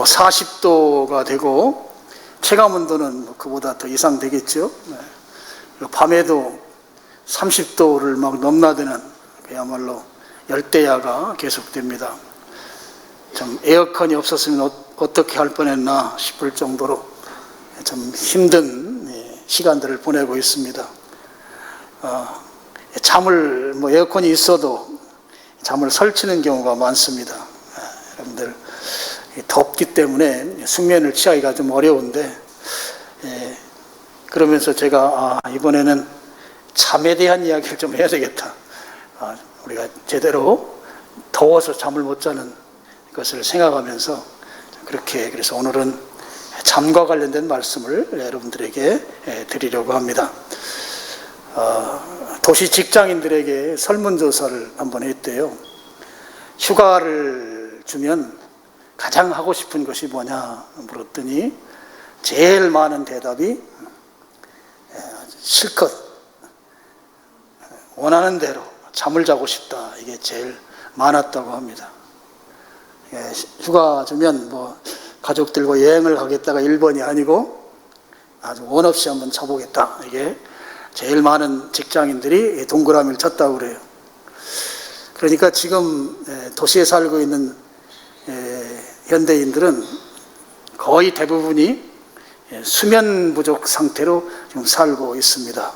뭐 40도가 되고 체감온도는 뭐 그보다 더 이상 되겠죠. 밤에도 30도를 막 넘나드는 그야말로 열대야가 계속됩니다. 좀 에어컨이 없었으면 어떻게 할 뻔했나 싶을 정도로 좀 힘든 시간들을 보내고 있습니다. 잠을 뭐 에어컨이 있어도 잠을 설치는 경우가 많습니다. 여러분들 덥기 때문에 숙면을 취하기가 좀 어려운데, 그러면서 제가 이번에는 잠에 대한 이야기를 좀 해야 되겠다. 우리가 제대로 더워서 잠을 못 자는 것을 생각하면서 그래서 오늘은 잠과 관련된 말씀을 여러분들에게 드리려고 합니다. 도시 직장인들에게 설문조사를 한번 했대요. 휴가를 주면 가장 하고 싶은 것이 뭐냐 물었더니 제일 많은 대답이 실컷 원하는 대로 잠을 자고 싶다, 이게 제일 많았다고 합니다. 휴가 주면 뭐 가족들과 여행을 가겠다가 1번이 아니고 아주 원 없이 한번 자보겠다, 이게 제일 많은 직장인들이 동그라미를 쳤다고 그래요. 그러니까 지금 도시에 살고 있는 현대인들은 거의 대부분이 수면 부족 상태로 지금 살고 있습니다.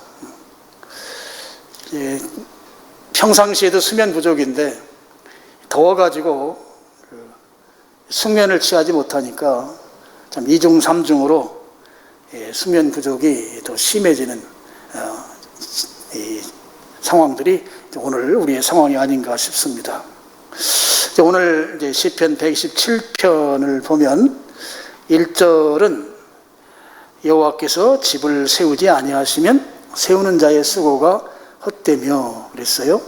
평상시에도 수면 부족인데 더워가지고 숙면을 취하지 못하니까 참 2중 3중으로 수면 부족이 더 심해지는 이 상황들이 오늘 우리의 상황이 아닌가 싶습니다. 오늘 이제 시편 127편을 보면 1절은 여호와께서 집을 세우지 아니하시면 세우는 자의 수고가 헛되며 그랬어요.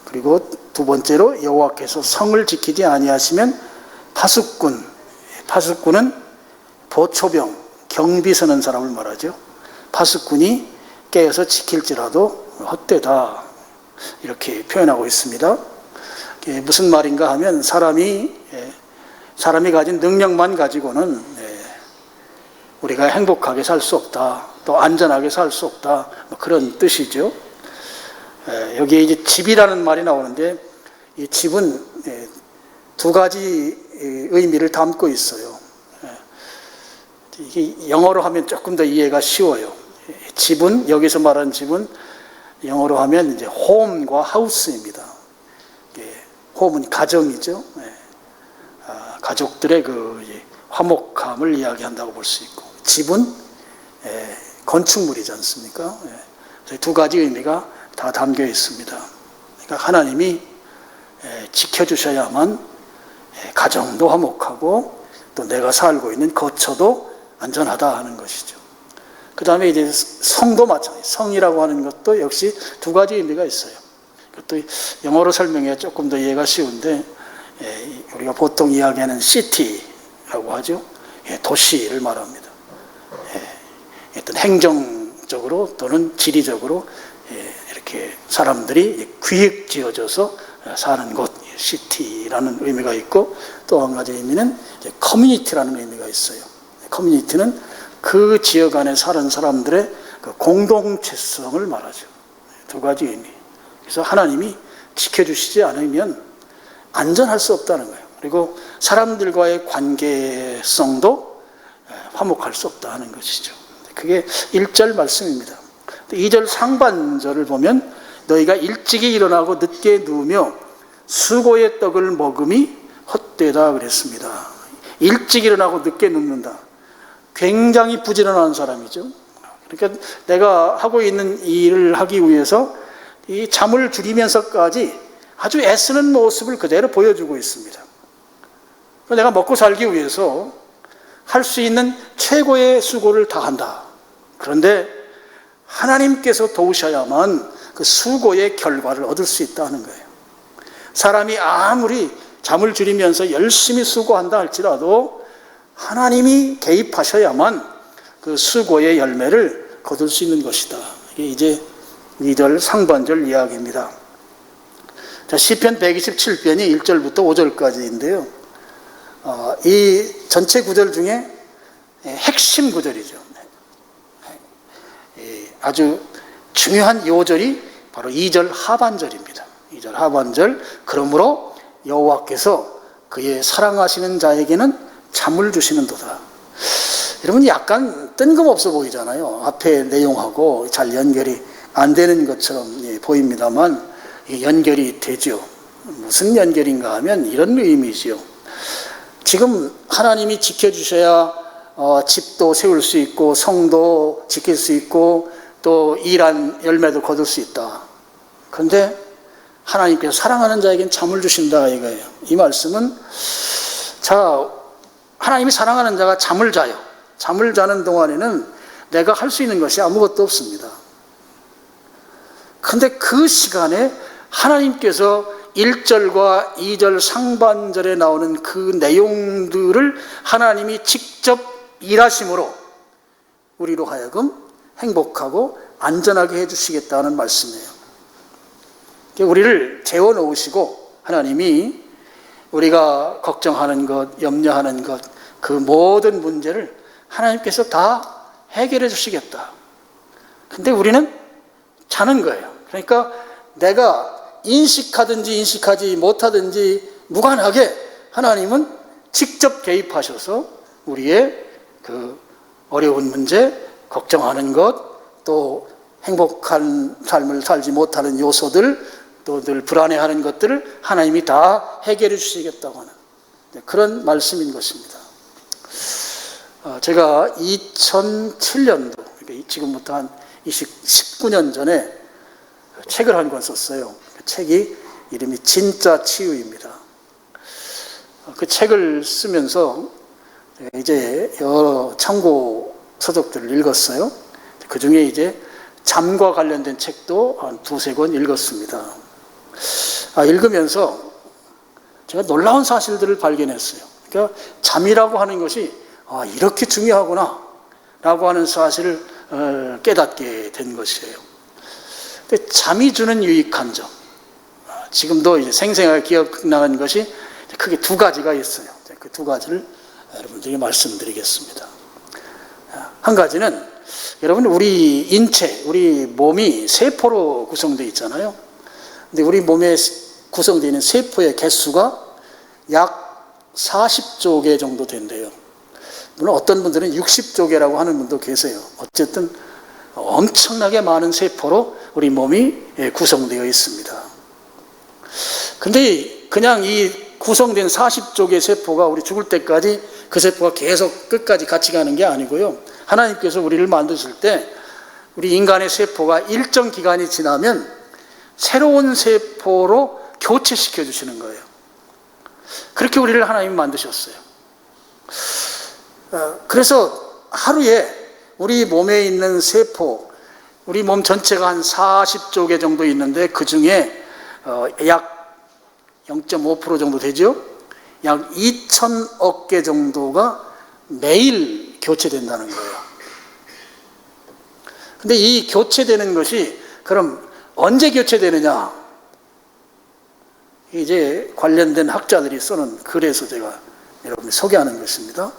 그리고 두 번째로 여호와께서 성을 지키지 아니하시면 파수꾼은 보초병, 경비 서는 사람을 말하죠. 파수꾼이 깨어서 지킬지라도 헛되다, 이렇게 표현하고 있습니다. 무슨 말인가 하면 사람이 가진 능력만 가지고는 우리가 행복하게 살 수 없다, 또 안전하게 살 수 없다, 뭐 그런 뜻이죠. 여기에 이제 집이라는 말이 나오는데 이 집은 두 가지 의미를 담고 있어요. 이게 영어로 하면 조금 더 이해가 쉬워요. 집은, 여기서 말하는 집은 영어로 하면 이제 홈과 하우스입니다. 홈은 가정이죠. 가족들의 그 화목함을 이야기한다고 볼 수 있고, 집은 건축물이지 않습니까? 두 가지 의미가 다 담겨 있습니다. 그러니까 하나님이 지켜주셔야만 가정도 화목하고 또 내가 살고 있는 거처도 안전하다 하는 것이죠. 그 다음에 이제 성도 마찬가지, 성이라고 하는 것도 역시 두 가지 의미가 있어요. 그것도 영어로 설명해야 조금 더 이해가 쉬운데, 우리가 보통 이야기하는 시티라고 하죠. 도시를 말합니다. 어떤 행정적으로 또는 지리적으로 이렇게 사람들이 기획 지어져서 사는 곳, 시티라는 의미가 있고, 또 한 가지 의미는 커뮤니티라는 의미가 있어요. 커뮤니티는 그 지역 안에 사는 사람들의 그 공동체성을 말하죠. 두 가지 의미. 그래서 하나님이 지켜주시지 않으면 안전할 수 없다는 거예요. 그리고 사람들과의 관계성도 화목할 수 없다 하는 것이죠. 그게 1절 말씀입니다. 2절 상반절을 보면 너희가 일찍이 일어나고 늦게 누우며 수고의 떡을 먹음이 헛되다 그랬습니다. 일찍 일어나고 늦게 눕는다. 굉장히 부지런한 사람이죠. 그러니까 내가 하고 있는 일을 하기 위해서 이 잠을 줄이면서까지 아주 애쓰는 모습을 그대로 보여주고 있습니다. 내가 먹고 살기 위해서 할 수 있는 최고의 수고를 다한다. 그런데 하나님께서 도우셔야만 그 수고의 결과를 얻을 수 있다는 거예요. 사람이 아무리 잠을 줄이면서 열심히 수고한다 할지라도 하나님이 개입하셔야만 그 수고의 열매를 거둘 수 있는 것이다. 이게 이제 2절 상반절 이야기입니다. 자, 시편 127편이 1절부터 5절까지인데요. 이 전체 구절 중에 핵심 구절이죠. 아주 중요한 요절이 바로 2절 하반절입니다. 2절 하반절. 그러므로 여호와께서 그의 사랑하시는 자에게는 잠을 주시는도다. 여러분, 약간 뜬금없어 보이잖아요. 앞에 내용하고 잘 연결이 안 되는 것처럼 보입니다만 연결이 되죠. 무슨 연결인가 하면 이런 의미지요. 지금 하나님이 지켜주셔야 집도 세울 수 있고 성도 지킬 수 있고 또 일한 열매도 거둘 수 있다. 그런데 하나님께서 사랑하는 자에겐 잠을 주신다 이거예요. 이 말씀은 하나님이 사랑하는 자가 잠을 자요. 잠을 자는 동안에는 내가 할 수 있는 것이 아무것도 없습니다. 그런데 그 시간에 하나님께서 1절과 2절 상반절에 나오는 그 내용들을 하나님이 직접 일하심으로 우리로 하여금 행복하고 안전하게 해주시겠다는 말씀이에요. 우리를 재워놓으시고 하나님이 우리가 걱정하는 것, 염려하는 것, 그 모든 문제를 하나님께서 다 해결해 주시겠다. 근데 우리는 자는 거예요. 그러니까 내가 인식하든지 인식하지 못하든지 무관하게 하나님은 직접 개입하셔서 우리의 그 어려운 문제, 걱정하는 것, 또 행복한 삶을 살지 못하는 요소들, 또 늘 불안해하는 것들을 하나님이 다 해결해 주시겠다고 하는 그런 말씀인 것입니다. 제가 2007년도, 그러니까 지금부터 한 19년 전에 책을 한 권 썼어요. 그 책이 이름이 진짜 치유입니다. 그 책을 쓰면서 이제 여러 참고 서적들을 읽었어요. 그 중에 이제 잠과 관련된 책도 한 두세 권 읽었습니다. 읽으면서 제가 놀라운 사실들을 발견했어요. 그러니까 잠이라고 하는 것이 이렇게 중요하구나 라고 하는 사실을 깨닫게 된 것이에요. 근데 잠이 주는 유익한 점, 지금도 이제 생생하게 기억나는 것이 크게 두 가지가 있어요. 그 두 가지를 여러분들에게 말씀드리겠습니다. 한 가지는 여러분, 우리 인체, 우리 몸이 세포로 구성되어 있잖아요. 근데 우리 몸에 구성되어 있는 세포의 개수가 약 40조 개 정도 된대요. 물론 어떤 분들은 60조 개라고 하는 분도 계세요. 어쨌든 엄청나게 많은 세포로 우리 몸이 구성되어 있습니다. 근데 그냥 이 구성된 40조 개 세포가 우리 죽을 때까지 그 세포가 계속 끝까지 같이 가는 게 아니고요. 하나님께서 우리를 만드실 때 우리 인간의 세포가 일정 기간이 지나면 새로운 세포로 교체시켜 주시는 거예요. 그렇게 우리를 하나님이 만드셨어요. 그래서 하루에 우리 몸에 있는 세포, 우리 몸 전체가 한 40조 개 정도 있는데 그 중에 약 0.5% 정도 되죠? 약 2천억 개 정도가 매일 교체된다는 거예요. 근데 이 교체되는 것이 그럼 언제 교체되느냐? 이제 관련된 학자들이 쓰는 글에서 제가 여러분을 소개하는 것입니다.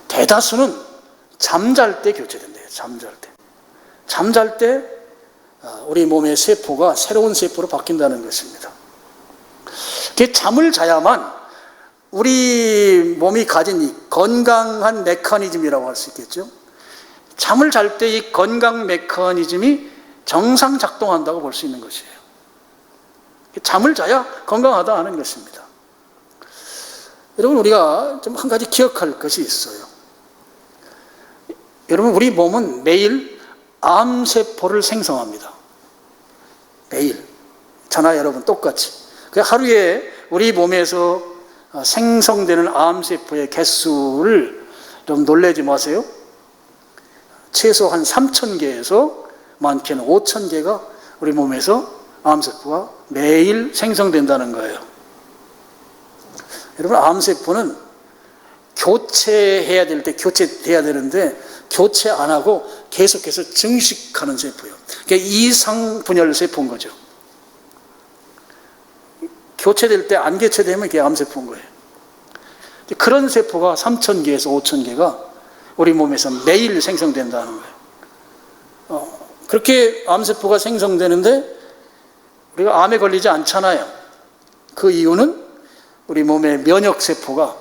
대다수는 잠잘 때 교체된대요. 잠잘 때. 잠잘 때 우리 몸의 세포가 새로운 세포로 바뀐다는 것입니다. 잠을 자야만 우리 몸이 가진 이 건강한 메커니즘이라고 할 수 있겠죠. 잠을 잘 때 이 건강 메커니즘이 정상 작동한다고 볼 수 있는 것이에요. 잠을 자야 건강하다 하는 것입니다. 여러분, 우리가 좀 한 가지 기억할 것이 있어요. 여러분, 우리 몸은 매일 암세포를 생성합니다. 매일. 저나 여러분 똑같이. 하루에 우리 몸에서 생성되는 암세포의 개수를 좀 놀라지 마세요. 최소 한 3,000개에서 많게는 5,000개가 우리 몸에서 암세포가 매일 생성된다는 거예요. 여러분, 암세포는 교체해야 될 때 교체돼야 되는데 교체 안 하고 계속해서 증식하는 세포예요. 그러니까 이상 분열 세포인 거죠. 교체될 때 안 교체되면 그게 암세포인 거예요. 그런 세포가 3,000개에서 5,000개가 우리 몸에서 매일 생성된다는 거예요. 그렇게 암세포가 생성되는데 우리가 암에 걸리지 않잖아요. 그 이유는 우리 몸의 면역세포가,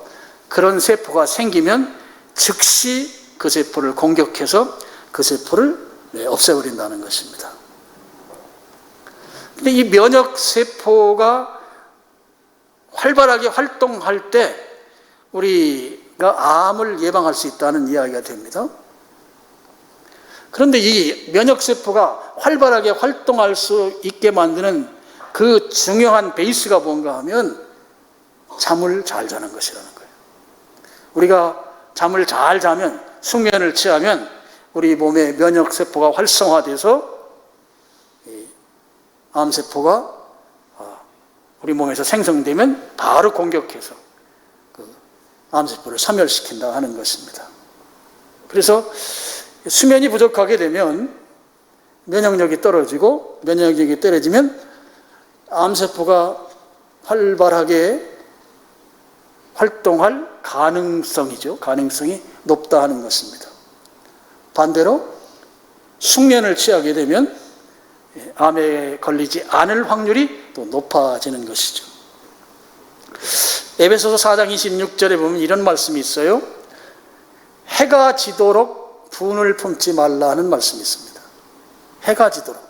그런 세포가 생기면 즉시 그 세포를 공격해서 그 세포를 없애버린다는 것입니다. 근데 이 면역세포가 활발하게 활동할 때 우리가 암을 예방할 수 있다는 이야기가 됩니다. 그런데 이 면역세포가 활발하게 활동할 수 있게 만드는 그 중요한 베이스가 뭔가 하면 잠을 잘 자는 것이라는 거예요. 우리가 잠을 잘 자면, 숙면을 취하면 우리 몸의 면역세포가 활성화돼서 암세포가 우리 몸에서 생성되면 바로 공격해서 그 암세포를 사멸시킨다 하는 것입니다. 그래서 수면이 부족하게 되면 면역력이 떨어지고, 면역력이 떨어지면 암세포가 활발하게 활동할 가능성이 높다 하는 것입니다. 반대로 숙면을 취하게 되면 암에 걸리지 않을 확률이 또 높아지는 것이죠. 에베소서 4장 26절에 보면 이런 말씀이 있어요. 해가 지도록 분을 품지 말라 하는 말씀이 있습니다. 해가 지도록.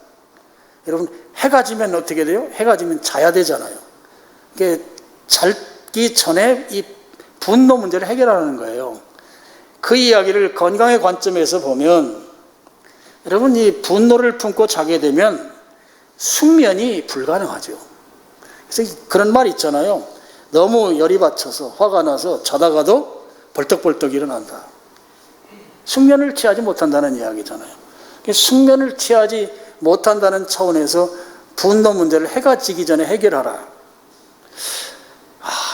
여러분, 해가 지면 어떻게 돼요? 해가 지면 자야 되잖아요. 이게 자기 전에 이 분노 문제를 해결하는 거예요. 그 이야기를 건강의 관점에서 보면, 여러분, 이 분노를 품고 자게 되면 숙면이 불가능하죠. 그래서 그런 말이 있잖아요. 너무 열이 받쳐서 화가 나서 자다가도 벌떡벌떡 일어난다. 숙면을 취하지 못한다는 이야기잖아요. 숙면을 취하지 못한다는 차원에서 분노 문제를 해가 지기 전에 해결하라.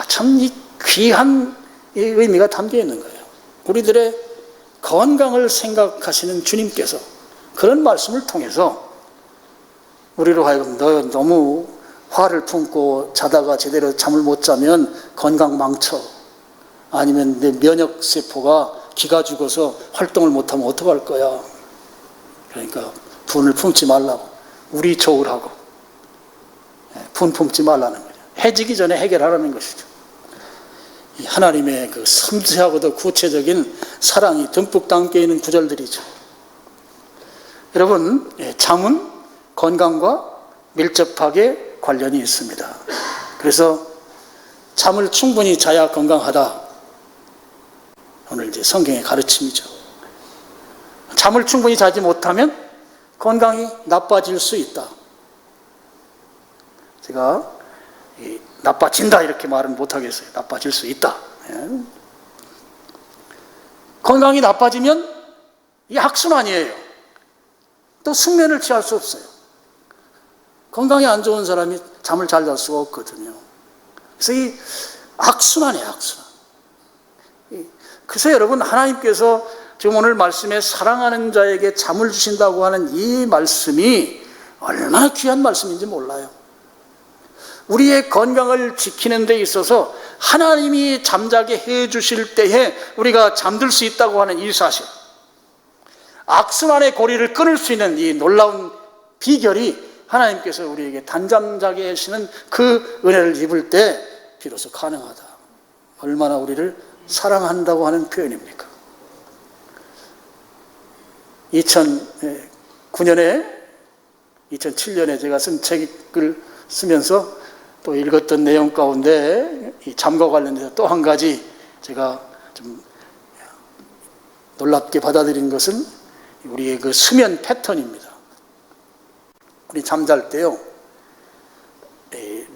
참 이 귀한 의미가 담겨 있는 거예요. 우리들의 건강을 생각하시는 주님께서 그런 말씀을 통해서 우리로 하여금 너 너무 화를 품고 자다가 제대로 잠을 못 자면 건강 망쳐, 아니면 내 면역세포가 기가 죽어서 활동을 못하면 어떡할 거야. 그러니까 분을 품지 말라고, 우리 좋으라고 분 품지 말라는 거죠. 해지기 전에 해결하라는 것이죠. 하나님의 그 섬세하고도 구체적인 사랑이 듬뿍 담겨 있는 구절들이죠. 여러분, 잠은 건강과 밀접하게 관련이 있습니다. 그래서 잠을 충분히 자야 건강하다. 오늘 이제 성경의 가르침이죠. 잠을 충분히 자지 못하면 건강이 나빠질 수 있다. 제가 나빠진다 이렇게 말은 못하겠어요. 나빠질 수 있다. 건강이 나빠지면 이게 악순환이에요. 또 숙면을 취할 수 없어요. 건강이 안 좋은 사람이 잠을 잘 잘 수가 없거든요. 그래서 이 악순환이에요, 악순환. 그래서 여러분, 하나님께서 지금 오늘 말씀에 사랑하는 자에게 잠을 주신다고 하는 이 말씀이 얼마나 귀한 말씀인지 몰라요. 우리의 건강을 지키는 데 있어서 하나님이 잠자게 해 주실 때에 우리가 잠들 수 있다고 하는 이 사실, 악순환의 고리를 끊을 수 있는 이 놀라운 비결이 하나님께서 우리에게 단잠 자게 하시는 그 은혜를 입을 때 비로소 가능하다. 얼마나 우리를 사랑한다고 하는 표현입니까? 2007년에 제가 쓴 책을 쓰면서 또 읽었던 내용 가운데 이 잠과 관련해서 또 한 가지 제가 좀 놀랍게 받아들인 것은 우리의 그 수면 패턴입니다. 우리 잠잘 때요,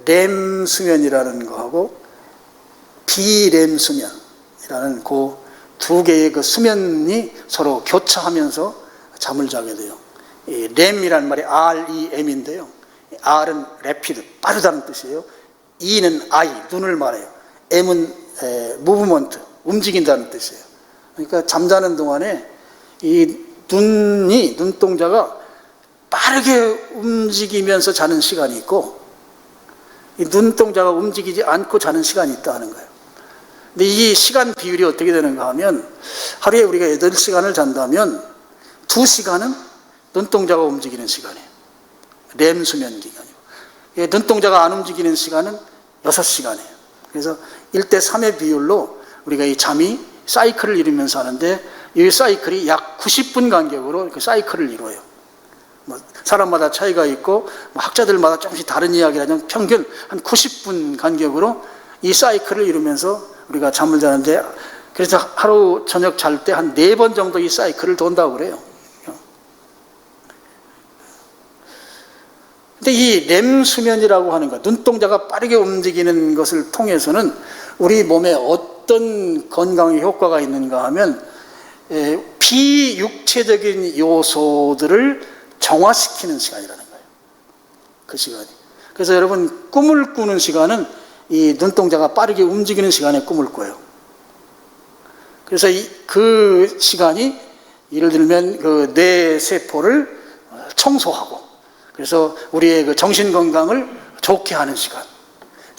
렘 수면이라는 거하고 비렘 수면이라는 그 두 개의 그 수면이 서로 교차하면서 잠을 자게 돼요. 이 렘이라는 말이 REM인데요. R은 rapid, 빠르다는 뜻이에요. E는 eye, 눈을 말해요. M은 movement, 움직인다는 뜻이에요. 그러니까 잠자는 동안에 이 눈동자가 빠르게 움직이면서 자는 시간이 있고, 이 눈동자가 움직이지 않고 자는 시간이 있다는 거예요. 근데 이 시간 비율이 어떻게 되는가 하면 하루에 우리가 8시간을 잔다면 2시간은 눈동자가 움직이는 시간이에요. 렘 수면 기간이고. 눈동자가 안 움직이는 시간은 6시간이에요. 그래서 1대3의 비율로 우리가 이 잠이 사이클을 이루면서 하는데 이 사이클이 약 90분 간격으로 그 사이클을 이루어요. 뭐 사람마다 차이가 있고 뭐 학자들마다 조금씩 다른 이야기라면 평균 한 90분 간격으로 이 사이클을 이루면서 우리가 잠을 자는데 그래서 하루 저녁 잘 때 한 4번 정도 이 사이클을 돈다고 그래요. 근데 이 렘 수면이라고 하는 것, 눈동자가 빠르게 움직이는 것을 통해서는 우리 몸에 어떤 건강에 효과가 있는가 하면 비육체적인 요소들을 정화시키는 시간이라는 거예요. 그 시간이. 그래서 여러분 꿈을 꾸는 시간은 이 눈동자가 빠르게 움직이는 시간에 꿈을 꿔요. 그래서 그 시간이 예를 들면 그 뇌 세포를 청소하고 그래서 우리의 그 정신 건강을 좋게 하는 시간.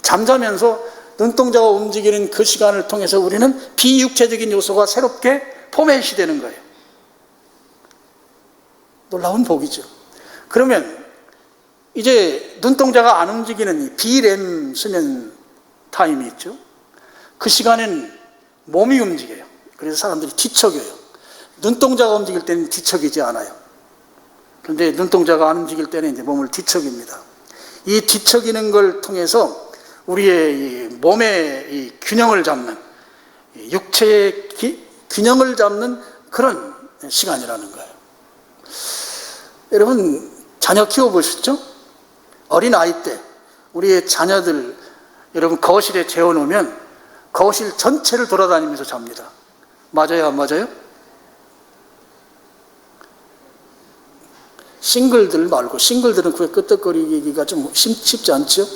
잠자면서 눈동자가 움직이는 그 시간을 통해서 우리는 비육체적인 요소가 새롭게 포맷이 되는 거예요. 놀라운 복이죠. 그러면 이제 눈동자가 안 움직이는 비렘 수면 타임이 있죠. 그 시간엔 몸이 움직여요. 그래서 사람들이 뒤척여요. 눈동자가 움직일 때는 뒤척이지 않아요. 그런데 눈동자가 안 움직일 때는 이제 몸을 뒤척입니다. 이 뒤척이는 걸 통해서 우리의 이 몸의 이 균형을 잡는, 육체의 균형을 잡는 그런 시간이라는 거예요. 여러분, 자녀 키워보셨죠? 어린 아이 때 우리의 자녀들 여러분 거실에 재워놓으면 거실 전체를 돌아다니면서 잡니다. 맞아요, 안 맞아요? 싱글들 말고, 싱글들은 그게 끄떡거리기가 좀 쉽지 않죠?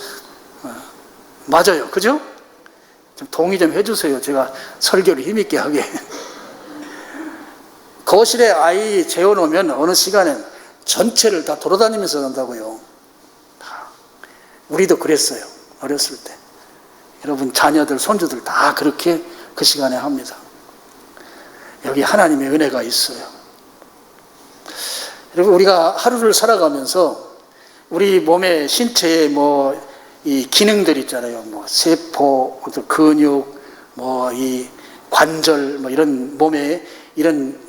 맞아요, 그죠? 좀 동의 좀 해주세요. 제가 설교를 힘있게 하게. 거실에 아이 재워놓으면 어느 시간엔 전체를 다 돌아다니면서 간다고요. 우리도 그랬어요, 어렸을 때. 여러분 자녀들, 손주들 다 그렇게 그 시간에 합니다. 여기 하나님의 은혜가 있어요. 여러분 우리가 하루를 살아가면서 우리 몸의 신체의 이 기능들 있잖아요. 세포, 근육, 이 관절, 이런 몸에 이런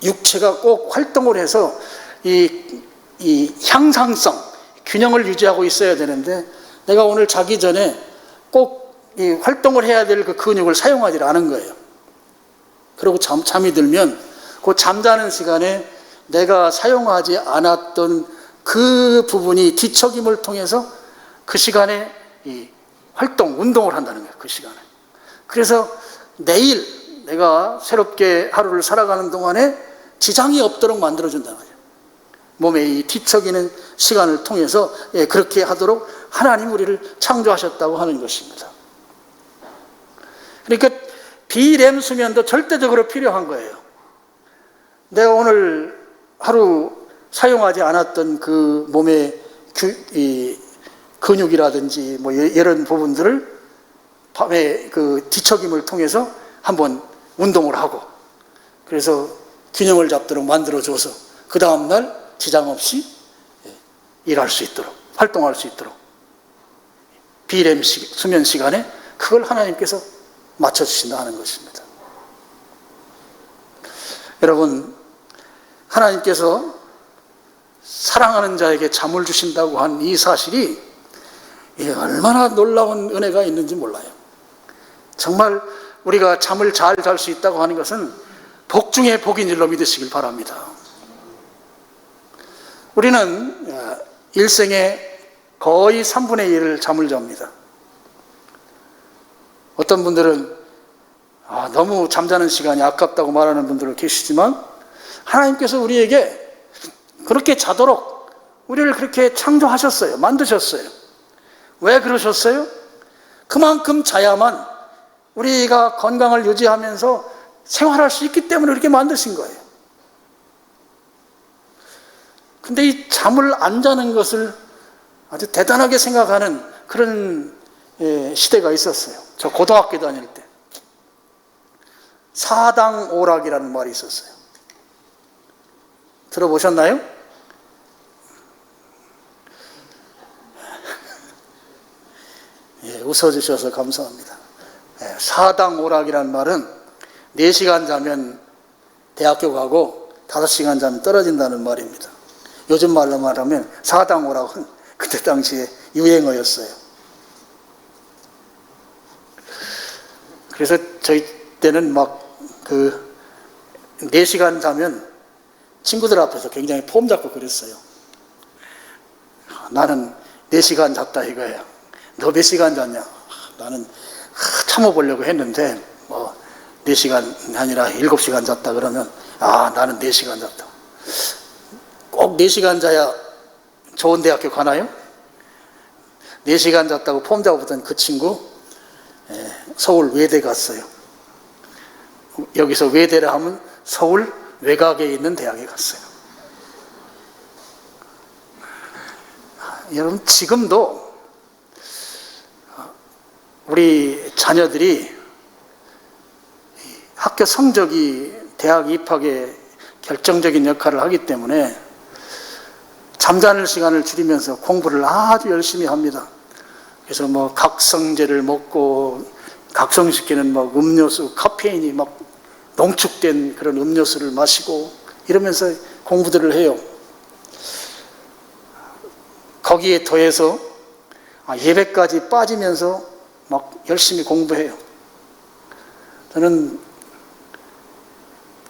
육체가 꼭 활동을 해서 이 향상성, 균형을 유지하고 있어야 되는데 내가 오늘 자기 전에 꼭 이 활동을 해야 될 그 근육을 사용하지 않은 거예요. 그리고 잠이 들면 그 잠자는 시간에 내가 사용하지 않았던 그 부분이 뒤척임을 통해서 그 시간에 이 활동, 운동을 한다는 거예요. 그 시간에. 그래서 내일 내가 새롭게 하루를 살아가는 동안에 지장이 없도록 만들어준다는 거예요. 몸의 이 뒤척이는 시간을 통해서 그렇게 하도록 하나님 우리를 창조하셨다고 하는 것입니다. 그러니까 비렘 수면도 절대적으로 필요한 거예요. 내가 오늘 하루 사용하지 않았던 그 몸의 이 근육이라든지 이런 부분들을 밤에 그 뒤척임을 통해서 한번 운동을 하고 그래서 균형을 잡도록 만들어줘서 그 다음날 지장 없이 일할 수 있도록 활동할 수 있도록 비렘 수면 시간에 그걸 하나님께서 맞춰주신다 하는 것입니다. 여러분 하나님께서 사랑하는 자에게 잠을 주신다고 한 이 사실이 얼마나 놀라운 은혜가 있는지 몰라요. 정말 우리가 잠을 잘 잘 수 있다고 하는 것은 복 중에 복인 줄로 믿으시길 바랍니다. 우리는 일생에 거의 3분의 1을 잠을 잡니다. 어떤 분들은 너무 잠자는 시간이 아깝다고 말하는 분들 계시지만 하나님께서 우리에게 그렇게 자도록 우리를 그렇게 창조하셨어요. 만드셨어요. 왜 그러셨어요? 그만큼 자야만 우리가 건강을 유지하면서 생활할 수 있기 때문에 그렇게 만드신 거예요. 근데 이 잠을 안 자는 것을 아주 대단하게 생각하는 그런 시대가 있었어요. 저 고등학교 다닐 때. 사당오락이라는 말이 있었어요. 들어보셨나요? 예, 웃어주셔서 감사합니다. 예, 사당오락이라는 말은 4시간 자면 대학교 가고 5시간 자면 떨어진다는 말입니다. 요즘 말로 말하면 사당오락은 그때 당시에 유행어였어요. 그래서 저희 때는 막 4시간 자면 친구들 앞에서 굉장히 폼 잡고 그랬어요. 나는 4시간 잤다 이거야. 너 몇 시간 잤냐? 나는 참아보려고 했는데 4시간 아니라 7시간 잤다 그러면 나는 4시간 잤다. 꼭 4시간 자야 좋은 대학교 가나요? 4시간 잤다고 폼 잡았던 그 친구 서울 외대 갔어요. 여기서 외대라 하면 서울 외곽에 있는 대학에 갔어요. 여러분, 지금도 우리 자녀들이 학교 성적이 대학 입학에 결정적인 역할을 하기 때문에 잠자는 시간을 줄이면서 공부를 아주 열심히 합니다. 그래서 각성제를 먹고 각성시키는 음료수, 카페인이 농축된 그런 음료수를 마시고 이러면서 공부들을 해요. 거기에 더해서 예배까지 빠지면서 열심히 공부해요. 저는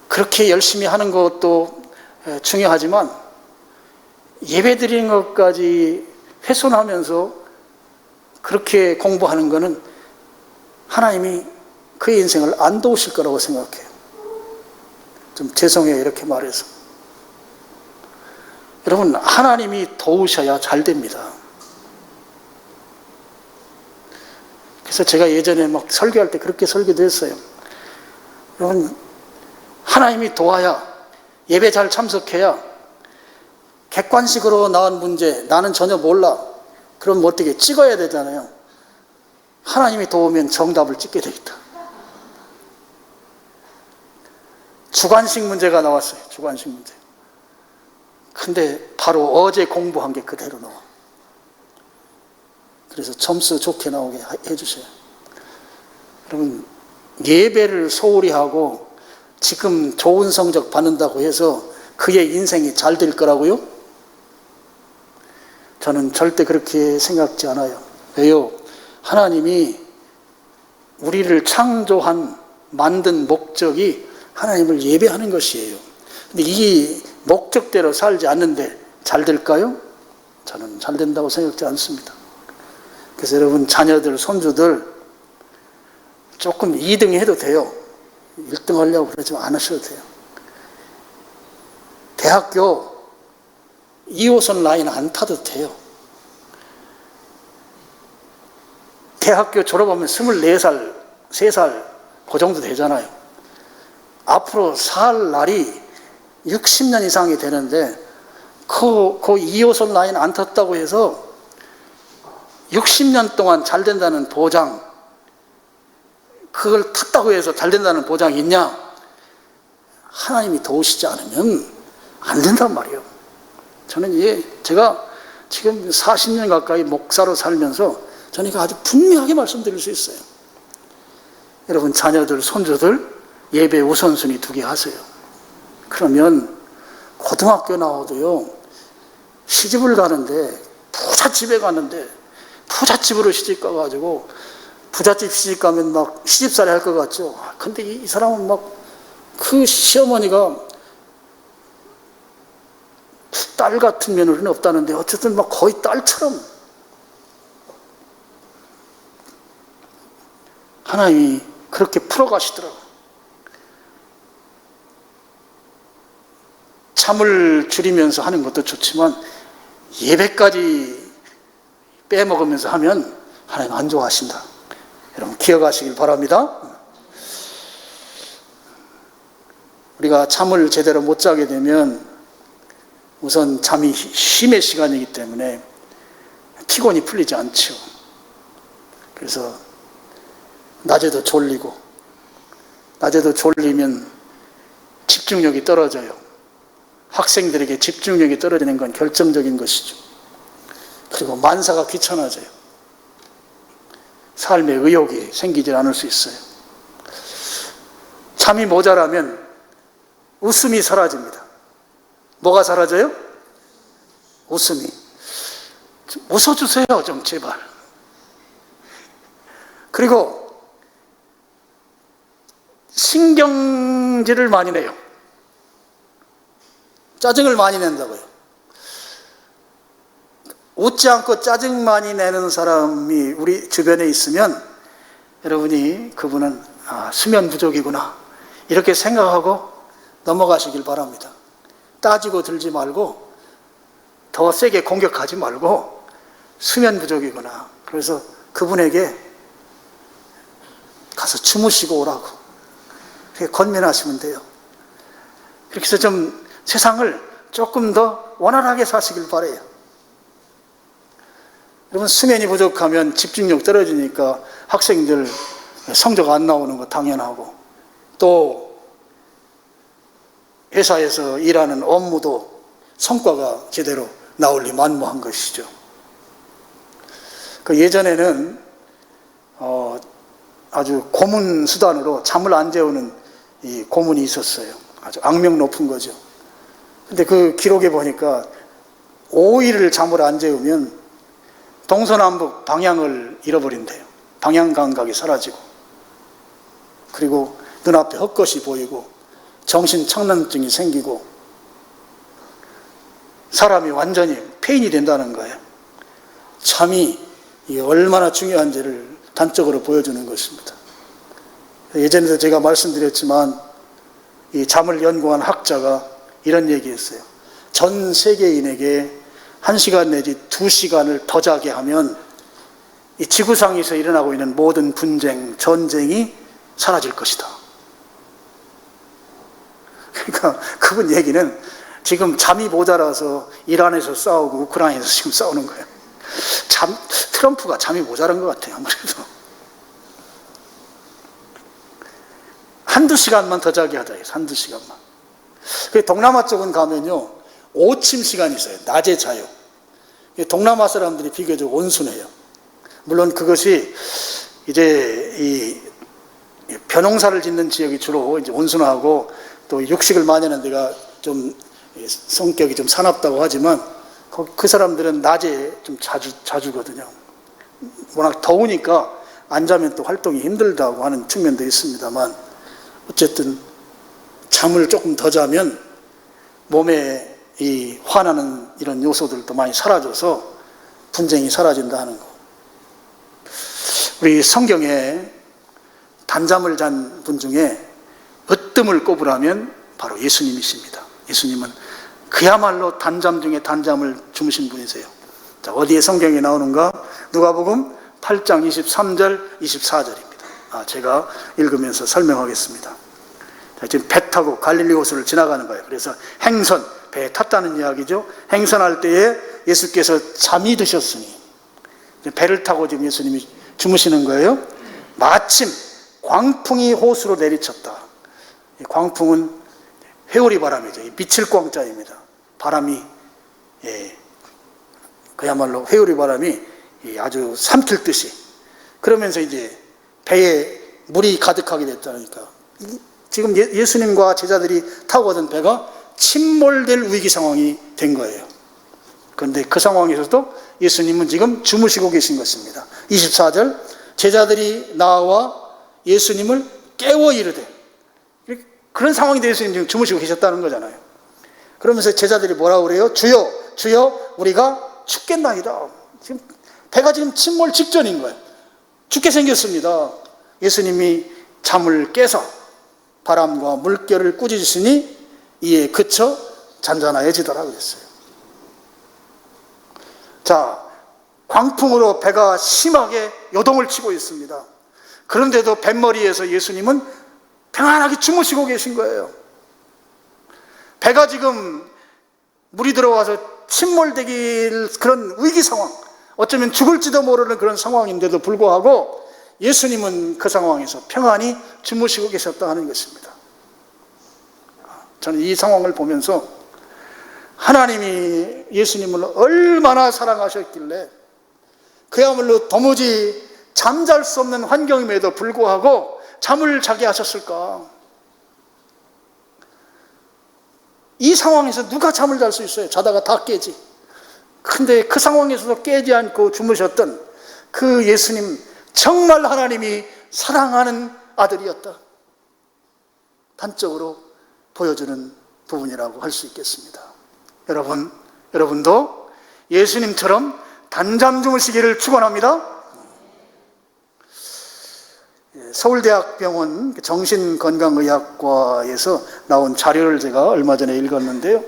그렇게 열심히 하는 것도 중요하지만 예배 드리는 것까지 훼손하면서 그렇게 공부하는 것은 하나님이 그의 인생을 안 도우실 거라고 생각해요. 좀 죄송해요, 이렇게 말해서. 여러분, 하나님이 도우셔야 잘 됩니다. 그래서 제가 예전에 설교할 때 그렇게 설교도 했어요. 여러분, 하나님이 도와야, 예배 잘 참석해야, 객관식으로 나온 문제, 나는 전혀 몰라. 그럼 어떻게 찍어야 되잖아요. 하나님이 도우면 정답을 찍게 되겠다. 주관식 문제가 나왔어요. 주관식 문제. 근데 바로 어제 공부한 게 그대로 나와. 그래서 점수 좋게 나오게 해주세요. 여러분, 예배를 소홀히 하고 지금 좋은 성적 받는다고 해서 그의 인생이 잘 될 거라고요? 저는 절대 그렇게 생각지 않아요. 왜요? 하나님이 우리를 창조한, 만든 목적이 하나님을 예배하는 것이에요. 근데 이 목적대로 살지 않는데 잘 될까요? 저는 잘 된다고 생각지 않습니다. 그래서 여러분, 자녀들, 손주들 조금 2등 해도 돼요. 1등 하려고 그러지 않으셔도 돼요. 대학교 2호선 라인 안 타도 돼요. 대학교 졸업하면 24살, 3살 그 정도 되잖아요. 앞으로 살 날이 60년 이상이 되는데 그 2호선 라인 안 탔다고 해서 60년 동안 잘 된다는 보장, 그걸 탔다고 해서 잘 된다는 보장이 있냐? 하나님이 도우시지 않으면 안 된단 말이에요. 저는 제가 지금 40년 가까이 목사로 살면서 저는 이거 아주 분명하게 말씀드릴 수 있어요. 여러분, 자녀들, 손주들 예배 우선순위 2개 하세요. 그러면 고등학교 나와도요, 시집을 가는데, 부잣집에 가는데, 부잣집으로 시집 가가지고 부잣집 시집 가면 시집살이 할 것 같죠. 근데 이 사람은 그 시어머니가 딸 같은 며느리는 없다는데 어쨌든 거의 딸처럼 하나님이 그렇게 풀어가시더라고요. 잠을 줄이면서 하는 것도 좋지만 예배까지 빼먹으면서 하면 하나님 안 좋아하신다. 여러분, 기억하시길 바랍니다. 우리가 잠을 제대로 못 자게 되면 우선 잠이 쉼의 시간이기 때문에 피곤이 풀리지 않죠. 그래서 낮에도 졸리고 낮에도 졸리면 집중력이 떨어져요. 학생들에게 집중력이 떨어지는 건 결정적인 것이죠. 그리고 만사가 귀찮아져요. 삶에 의욕이 생기질 않을 수 있어요. 잠이 모자라면 웃음이 사라집니다. 뭐가 사라져요? 웃음이. 좀 웃어주세요, 좀 제발. 그리고 신경질을 많이 내요. 짜증을 많이 낸다고요. 웃지 않고 짜증 많이 내는 사람이 우리 주변에 있으면 여러분이 그분은 수면 부족이구나 이렇게 생각하고 넘어가시길 바랍니다. 따지고 들지 말고 더 세게 공격하지 말고 수면 부족이구나. 그래서 그분에게 가서 주무시고 오라고 그렇게 권면하시면 돼요. 그렇게 해서 좀 세상을 조금 더 원활하게 사시길 바라요. 여러분, 수면이 부족하면 집중력 떨어지니까 학생들 성적 안 나오는 거 당연하고, 또 회사에서 일하는 업무도 성과가 제대로 나올리 만무한 것이죠. 그 예전에는 아주 고문 수단으로 잠을 안 재우는 이 고문이 있었어요. 아주 악명 높은 거죠. 근데 그 기록에 보니까 5일을 잠을 안 재우면 동서남북 방향을 잃어버린대요. 방향 감각이 사라지고, 그리고 눈앞에 헛것이 보이고 정신착란증이 생기고 사람이 완전히 폐인이 된다는 거예요. 잠이 얼마나 중요한지를 단적으로 보여주는 것입니다. 예전에도 제가 말씀드렸지만 이 잠을 연구한 학자가 이런 얘기했어요. 전 세계인에게 1시간 내지 2시간을 더 자게 하면 이 지구상에서 일어나고 있는 모든 분쟁, 전쟁이 사라질 것이다. 그러니까 그분 얘기는 지금 잠이 모자라서 이란에서 싸우고 우크라이나에서 지금 싸우는 거예요. 트럼프가 잠이 모자란 것 같아요. 아무래도. 1~2시간만 더 자게 하자. 1~2시간만. 동남아 쪽은 가면요, 오침 시간이 있어요. 낮에 자요. 동남아 사람들이 비교적 온순해요. 물론 그것이 이제 이 벼농사를 짓는 지역이 주로 이제 온순하고 또 육식을 많이 하는 데가 좀 성격이 좀 사납다고 하지만 그 사람들은 낮에 좀 자주거든요. 워낙 더우니까 안 자면 또 활동이 힘들다고 하는 측면도 있습니다만, 어쨌든 잠을 조금 더 자면 몸에 이 화나는 이런 요소들도 많이 사라져서 분쟁이 사라진다 하는 거. 우리 성경에 단잠을 잔 분 중에 으뜸을 꼽으라면 바로 예수님이십니다. 예수님은 그야말로 단잠 중에 단잠을 주무신 분이세요. 자, 어디에 성경에 나오는가? 누가복음 8장 23절, 24절입니다. 제가 읽으면서 설명하겠습니다. 자, 지금 배 타고 갈릴리 호수를 지나가는 거예요. 그래서 행선, 배에 탔다는 이야기죠. 행선할 때에 예수께서 잠이 드셨으니 배를 타고 지금 예수님이 주무시는 거예요. 마침 광풍이 호수로 내리쳤다. 이 광풍은 회오리 바람이죠. 미칠 광자입니다. 바람이, 그야말로 회오리 바람이 아주 삼킬 듯이. 그러면서 이제 배에 물이 가득하게 됐다니까. 지금 예수님과 제자들이 타고 가던 배가 침몰될 위기 상황이 된 거예요. 그런데 그 상황에서도 예수님은 지금 주무시고 계신 것입니다. 24절, 제자들이 나와 예수님을 깨워 이르되, 그런 상황이 돼서 예수님 주무시고 계셨다는 거잖아요. 그러면서 제자들이 뭐라고 그래요? 주여, 주여, 우리가 죽겠나이다. 지금 배가 지금 침몰 직전인 거예요. 죽게 생겼습니다. 예수님이 잠을 깨서 바람과 물결을 꾸짖으시니 이에 그쳐 잔잔해지더라 그랬어요. 자, 광풍으로 배가 심하게 요동을 치고 있습니다. 그런데도 뱃머리에서 예수님은 평안하게 주무시고 계신 거예요. 배가 지금 물이 들어와서 침몰되길 그런 위기 상황, 어쩌면 죽을지도 모르는 그런 상황인데도 불구하고 예수님은 그 상황에서 평안히 주무시고 계셨다 하는 것입니다. 저는 이 상황을 보면서 하나님이 예수님을 얼마나 사랑하셨길래 그야말로 도무지 잠잘 수 없는 환경임에도 불구하고 잠을 자게 하셨을까? 이 상황에서 누가 잠을 잘 수 있어요? 자다가 다 깨지. 근데 그 상황에서도 깨지 않고 주무셨던 그 예수님, 정말 하나님이 사랑하는 아들이었다. 단적으로 보여주는 부분이라고 할 수 있겠습니다. 여러분도 예수님처럼 단잠 주무시기를 축원합니다. 서울대학병원 정신건강의학과에서 나온 자료를 제가 얼마 전에 읽었는데요.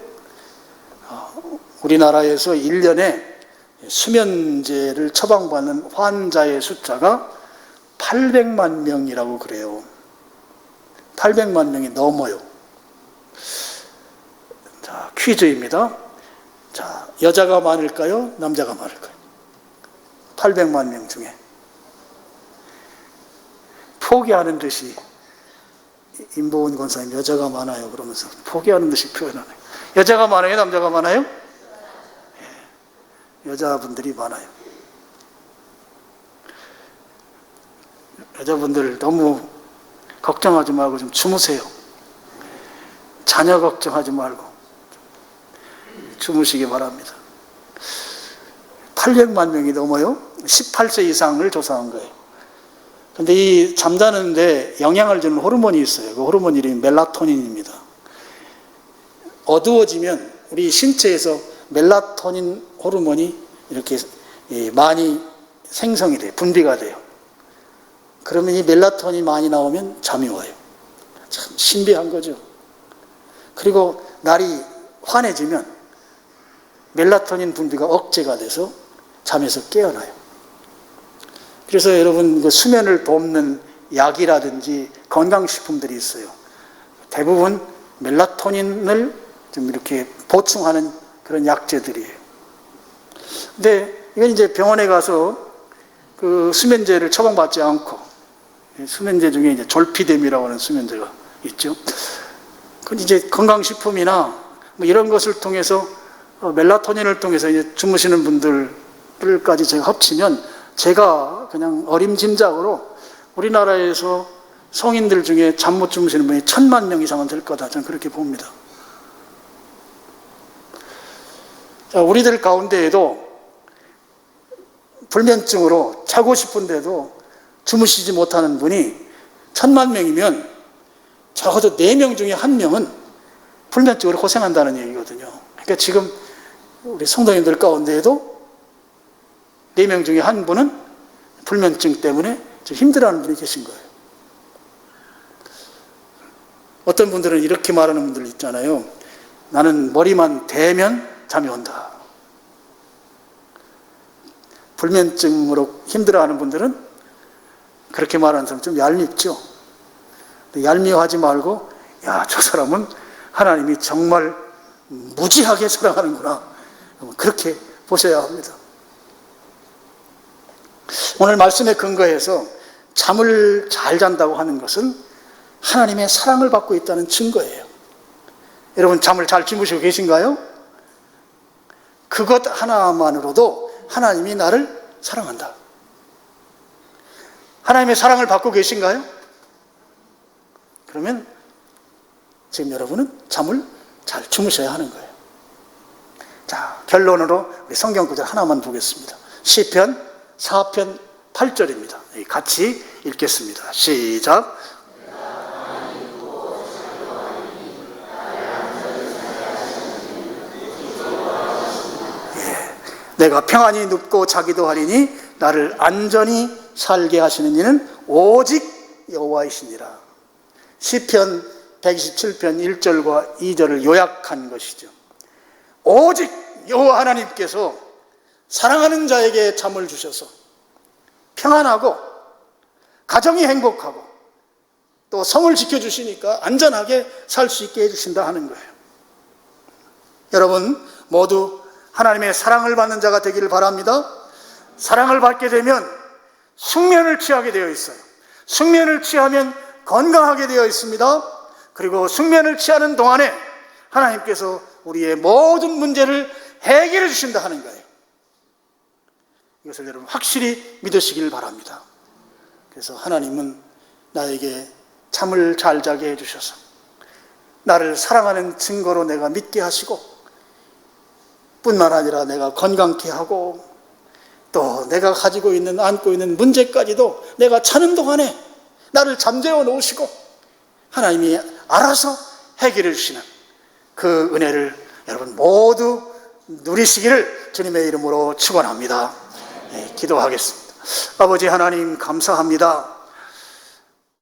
우리나라에서 1년에 수면제를 처방받는 환자의 숫자가 800만 명이라고 그래요. 800만 명이 넘어요. 자, 퀴즈입니다. 자, 여자가 많을까요? 남자가 많을까요? 800만 명 중에. 포기하는 듯이 임보은 권사님 여자가 많아요 그러면서 포기하는 듯이 표현하네요. 여자가 많아요? 남자가 많아요? 예, 여자분들이 많아요. 여자분들 너무 걱정하지 말고 좀 주무세요. 자녀 걱정하지 말고 주무시기 바랍니다. 800만 명이 넘어요. 18세 이상을 조사한 거예요. 근데 이 잠자는데 영향을 주는 호르몬이 있어요. 그 호르몬 이름이 멜라토닌입니다. 어두워지면 우리 신체에서 멜라토닌 호르몬이 이렇게 많이 생성이 돼요. 분비가 돼요. 그러면 이 멜라토닌이 많이 나오면 잠이 와요. 참 신비한 거죠. 그리고 날이 환해지면 멜라토닌 분비가 억제가 돼서 잠에서 깨어나요. 그래서 여러분 그 수면을 돕는 약이라든지 건강식품들이 있어요. 대부분 멜라토닌을 좀 이렇게 보충하는 그런 약재들이에요. 근데 이건 이제 병원에 가서 그 수면제를 처방받지 않고, 수면제 중에 이제 졸피뎀이라고 하는 수면제가 있죠. 그 이제 건강식품이나 뭐 이런 것을 통해서 멜라토닌을 통해서 이제 주무시는 분들까지 제가 합치면 제가 그냥 어림짐작으로 우리나라에서 성인들 중에 잠 못 주무시는 분이 1000만 명 이상은 될 거다. 저는 그렇게 봅니다. 자, 우리들 가운데에도 불면증으로 자고 싶은데도 주무시지 못하는 분이 1000만 명이면 적어도 4명 중에 1명은 불면증으로 고생한다는 얘기거든요. 그러니까 지금 우리 성도님들 가운데에도 4명 중에 1분은 불면증 때문에 좀 힘들어하는 분이 계신 거예요. 어떤 분들은 이렇게 말하는 분들 있잖아요. 나는 머리만 대면 잠이 온다. 불면증으로 힘들어하는 분들은 그렇게 말하는 사람 좀 얄밉죠. 얄미워하지 말고 야, 저 사람은 하나님이 정말 무지하게 사랑하는구나. 그렇게 보셔야 합니다. 오늘 말씀에 근거해서 잠을 잘 잔다고 하는 것은 하나님의 사랑을 받고 있다는 증거예요. 여러분 잠을 잘 주무시고 계신가요? 그것 하나만으로도 하나님이 나를 사랑한다. 하나님의 사랑을 받고 계신가요? 그러면 지금 여러분은 잠을 잘 주무셔야 하는 거예요. 자, 결론으로 우리 성경 구절 하나만 보겠습니다. 시편 4편 8절입니다. 같이 읽겠습니다. 시작. 내가 평안히 눕고 자기도 하리니 나를 안전히 살게 하시는 이는 오직 여호와이시니라. 시편 127편 1절과 2절을 요약한 것이죠. 오직 여호와 하나님께서 사랑하는 자에게 잠을 주셔서 평안하고 가정이 행복하고 또 성을 지켜주시니까 안전하게 살 수 있게 해주신다 하는 거예요. 여러분 모두 하나님의 사랑을 받는 자가 되기를 바랍니다. 사랑을 받게 되면 숙면을 취하게 되어 있어요. 숙면을 취하면 건강하게 되어 있습니다. 그리고 숙면을 취하는 동안에 하나님께서 우리의 모든 문제를 해결해 주신다 하는 거예요. 이것을 여러분 확실히 믿으시길 바랍니다. 그래서 하나님은 나에게 잠을 잘 자게 해주셔서 나를 사랑하는 증거로 내가 믿게 하시고 뿐만 아니라 내가 건강케 하고 또 내가 가지고 있는 안고 있는 문제까지도 내가 자는 동안에 나를 잠재워 놓으시고 하나님이 알아서 해결해 주시는 그 은혜를 여러분 모두 누리시기를 주님의 이름으로 축원합니다. 네, 기도하겠습니다. 아버지 하나님 감사합니다.